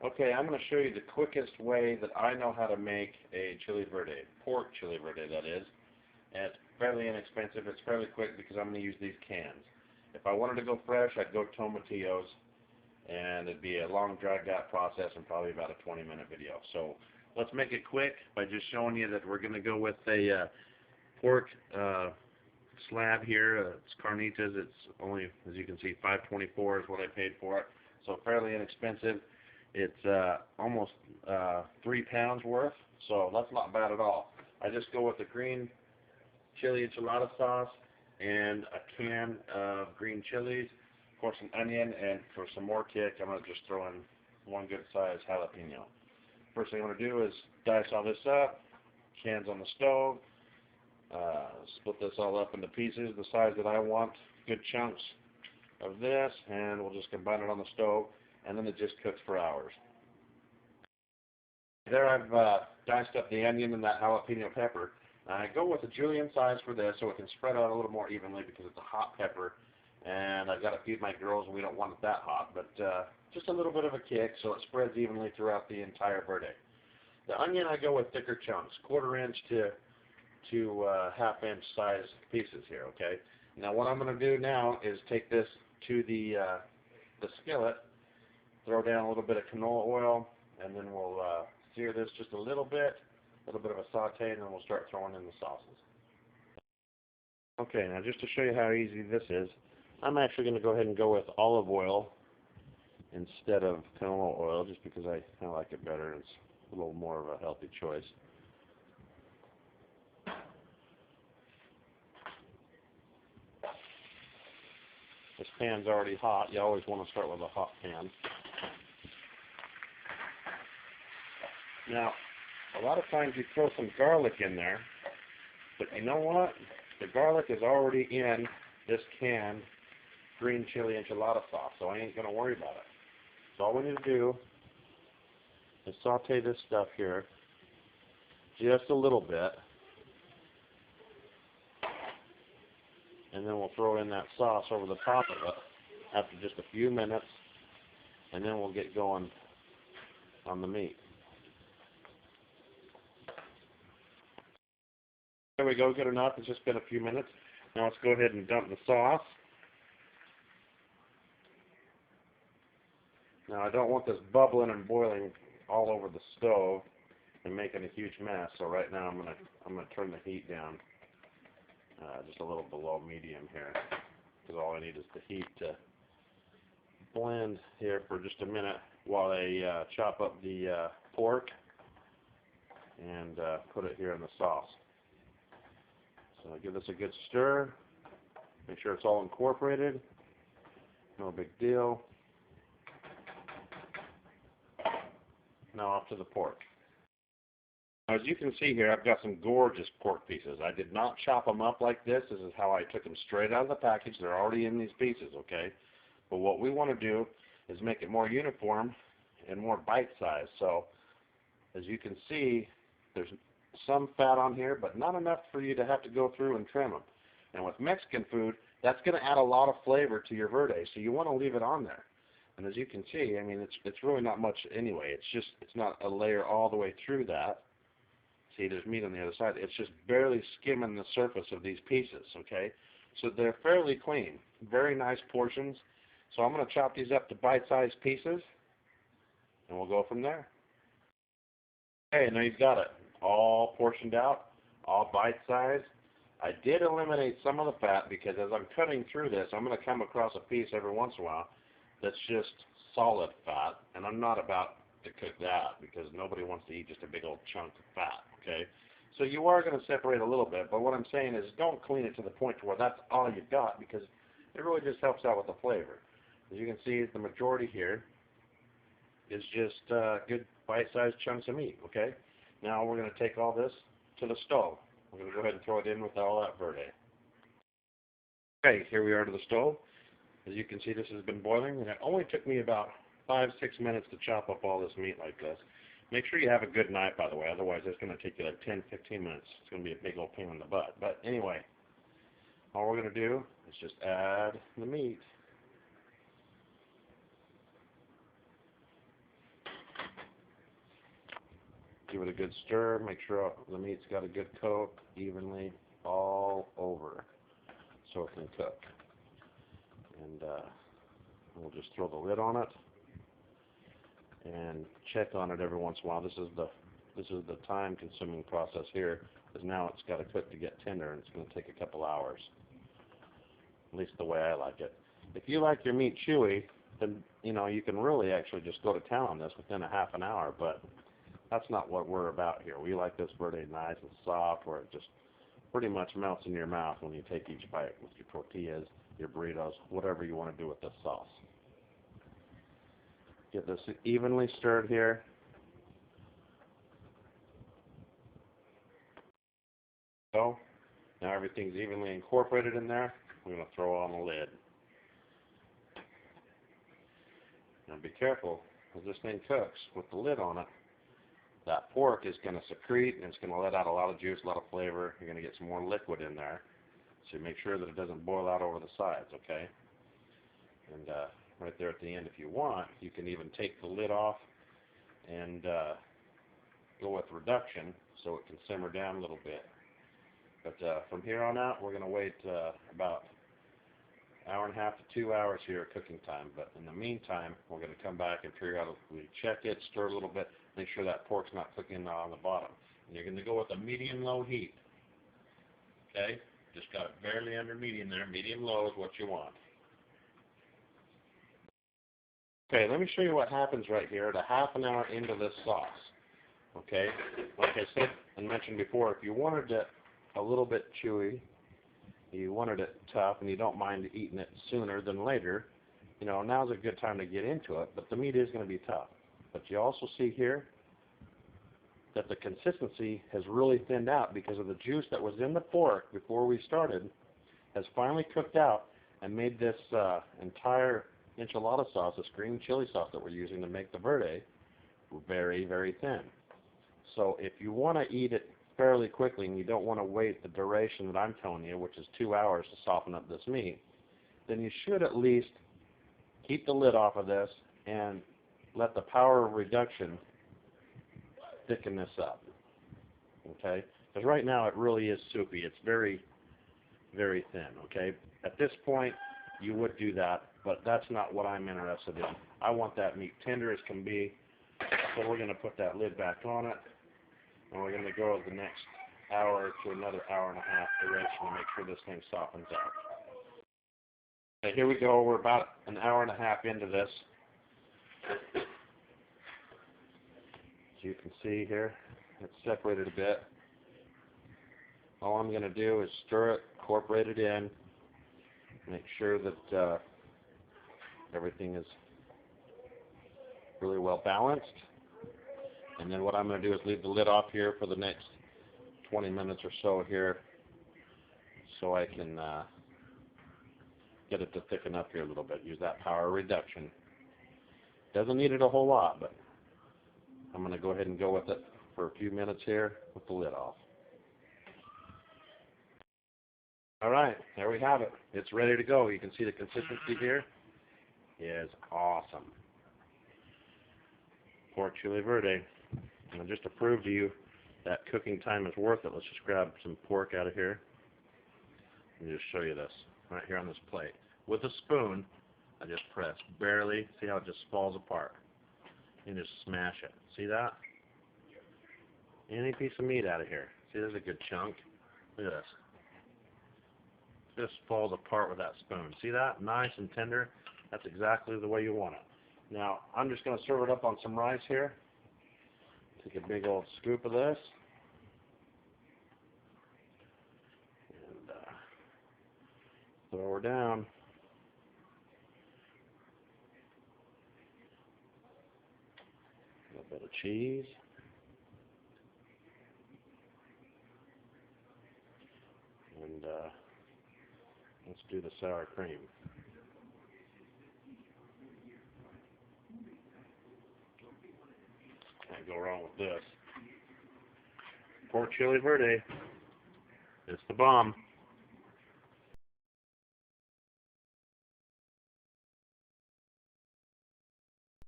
Okay, I'm going to show you the quickest way that I know how to make a chili verde, pork chili verde that is. And it's fairly inexpensive, it's fairly quick because I'm going to use these cans. If I wanted to go fresh, I'd go tomatillos, and it'd be a long dragged out process and probably about a 20-minute video. So let's make it quick by just showing you that we're going to go with a pork slab here. It's carnitas. It's only, as you can see, $5.24 is what I paid for it. So fairly inexpensive. It's almost 3 pounds worth, so that's not bad at all. I just go with the green chili enchilada sauce and a can of green chilies, of course an onion, and for some more kick, I'm going to just throw in one good size jalapeno. First thing I'm going to do is dice all this up, cans on the stove, split this all up into pieces the size that I want, good chunks of this, and we'll just combine it on the stove, and then it just cooks for hours. There I've diced up the onion and that jalapeno pepper. I go with a julienne size for this so it can spread out a little more evenly because it's a hot pepper, and I've got to feed my girls and we don't want it that hot, but just a little bit of a kick so it spreads evenly throughout the entire verde. The onion I go with thicker chunks, 1/4 inch to 1/2 inch size pieces here, okay? Now what I'm going to do now is take this to the skillet, throw down a little bit of canola oil, and then we'll sear this just a little bit of a saute, and then we'll start throwing in the sauces. Okay, now just to show you how easy this is, I'm actually going to go ahead and go with olive oil instead of canola oil, just because I like it better. It's a little more of a healthy choice. This pan's already hot. You always want to start with a hot pan. Now, a lot of times you throw some garlic in there, but you know what? The garlic is already in this canned green chili enchilada sauce, so I ain't going to worry about it. So all we need to do is saute this stuff here just a little bit, and then we'll throw in that sauce over the top of it after just a few minutes, and then we'll get going on the meat. There we go, good enough. It's just been a few minutes. Now let's go ahead and dump the sauce. Now I don't want this bubbling and boiling all over the stove and making a huge mess. So right now I'm gonna turn the heat down just a little below medium here, because all I need is the heat to blend here for just a minute while I chop up the pork and put it here in the sauce. So give this a good stir. Make sure it's all incorporated. No big deal. Now off to the pork. Now, as you can see here, I've got some gorgeous pork pieces. I did not chop them up like this. This is how I took them straight out of the package. They're already in these pieces, okay? But what we want to do is make it more uniform and more bite-sized. So as you can see, there's some fat on here, but not enough for you to have to go through and trim them. And with Mexican food, that's going to add a lot of flavor to your verde, so you want to leave it on there. And as you can see, I mean, it's really not much anyway. It's not a layer all the way through that. See, there's meat on the other side. It's just barely skimming the surface of these pieces, okay? So they're fairly clean, very nice portions. So I'm going to chop these up to bite-sized pieces, and we'll go from there. Okay, now you've got it all portioned out, all bite-sized. I did eliminate some of the fat because as I'm cutting through this, I'm going to come across a piece every once in a while that's just solid fat, and I'm not about to cook that because nobody wants to eat just a big old chunk of fat, okay? So you are going to separate a little bit, but what I'm saying is don't clean it to the point to where that's all you've got, because it really just helps out with the flavor. As you can see, the majority here is just good bite-sized chunks of meat, okay? Now we're going to take all this to the stove. We're going to go ahead and throw it in with all that verde. Okay, here we are to the stove. As you can see, this has been boiling, and it only took me about 5-6 minutes to chop up all this meat like this. Make sure you have a good knife, by the way, otherwise it's going to take you like 10-15 minutes. It's going to be a big old pain in the butt. But anyway, all we're going to do is just add the meat. Give it a good stir. Make sure the meat's got a good coat evenly all over so it can cook. And we'll just throw the lid on it and check on it every once in a while. This is the time-consuming process here, because now it's got to cook to get tender, and it's going to take a couple hours. At least the way I like it. If you like your meat chewy, then you can really actually just go to town on this within a half an hour. But that's not what we're about here. We like this verde nice and soft, where it just pretty much melts in your mouth when you take each bite with your tortillas, your burritos, whatever you want to do with this sauce. Get this evenly stirred here. So now everything's evenly incorporated in there. We're going to throw on the lid. Now be careful as this thing cooks with the lid on it. That pork is going to secrete, and it's going to let out a lot of juice, a lot of flavor. You're going to get some more liquid in there. So make sure that it doesn't boil out over the sides, okay? And right there at the end, if you want, you can even take the lid off and go with reduction so it can simmer down a little bit. But from here on out, we're going to wait about an hour and a half to 2 hours here at cooking time. But in the meantime, we're going to come back and figure out if we check it, stir a little bit, make sure that pork's not cooking on the bottom. And you're going to go with a medium-low heat. Okay? Just got it barely under medium there. Medium-low is what you want. Okay, let me show you what happens right here at a half an hour into this sauce. Okay? Like I said and mentioned before, if you wanted it a little bit chewy, you wanted it tough, and you don't mind eating it sooner than later, now's a good time to get into it, but the meat is going to be tough. But you also see here that the consistency has really thinned out because of the juice that was in the pork before we started has finally cooked out and made this entire enchilada sauce, this green chili sauce that we're using to make the verde, very, very thin. So if you want to eat it fairly quickly and you don't want to wait the duration that I'm telling you, which is 2 hours to soften up this meat, then you should at least keep the lid off of this and let the power of reduction thicken this up. Okay? Because right now it really is soupy. It's very, very thin. Okay? At this point, you would do that, but that's not what I'm interested in. I want that meat tender as can be, so we're going to put that lid back on it. And we're going to go the next hour to another hour and a half duration to make sure this thing softens out. Okay, here we go. We're about an hour and a half into this. As you can see here, it's separated a bit. All I'm going to do is stir it, incorporate it in, make sure that everything is really well balanced. And then what I'm going to do is leave the lid off here for the next 20 minutes or so here so I can get it to thicken up here a little bit. Use that power reduction. Doesn't need it a whole lot, but I'm going to go ahead and go with it for a few minutes here with the lid off. All right, there we have it. It's ready to go. You can see the consistency here is awesome. Pork Chili Verde. And just to prove to you that cooking time is worth it, let's just grab some pork out of here and just show you this right here on this plate. With a spoon, I just press barely. See how it just falls apart? And just smash it. See that? Any piece of meat out of here. See, there's a good chunk. Look at this. It just falls apart with that spoon. See that? Nice and tender. That's exactly the way you want it. Now, I'm just going to serve it up on some rice here. Take a big old scoop of this. And throw her down. A little bit of cheese. And let's do the sour cream. Can't go wrong with this. Pork Chili Verde. It's the bomb.